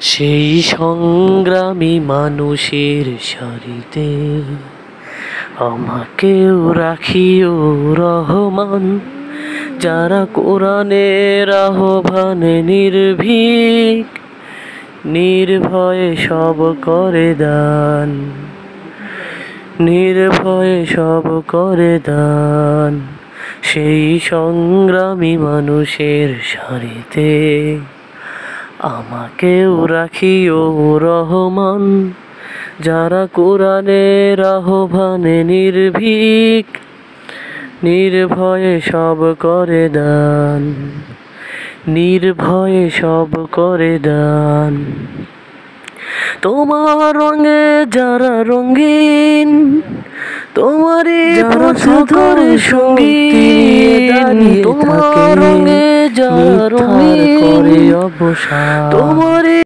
সেই সংগ্রামী মানুষের সারিতে আমাকেও রাখিও রহমান, যারা কোরআনের আহ্বানে নির্ভীক, নির্ভয়ে সব করে দান, নির্ভয়ে সব করে দান। সেই সংগ্রামী মানুষের সারিতে আমাকেও রাখিও রহমান, যারা কোরআনের আহ্বানে নির্ভীক, নির্ভয়ে সব করে দান, নির্ভয়ে সব করে দান। তোমার রঙে যারা রঙিন, তোমারই প্রসাদের সঙ্গীন, তোমার রঙে যারা রঙিন, তোমারই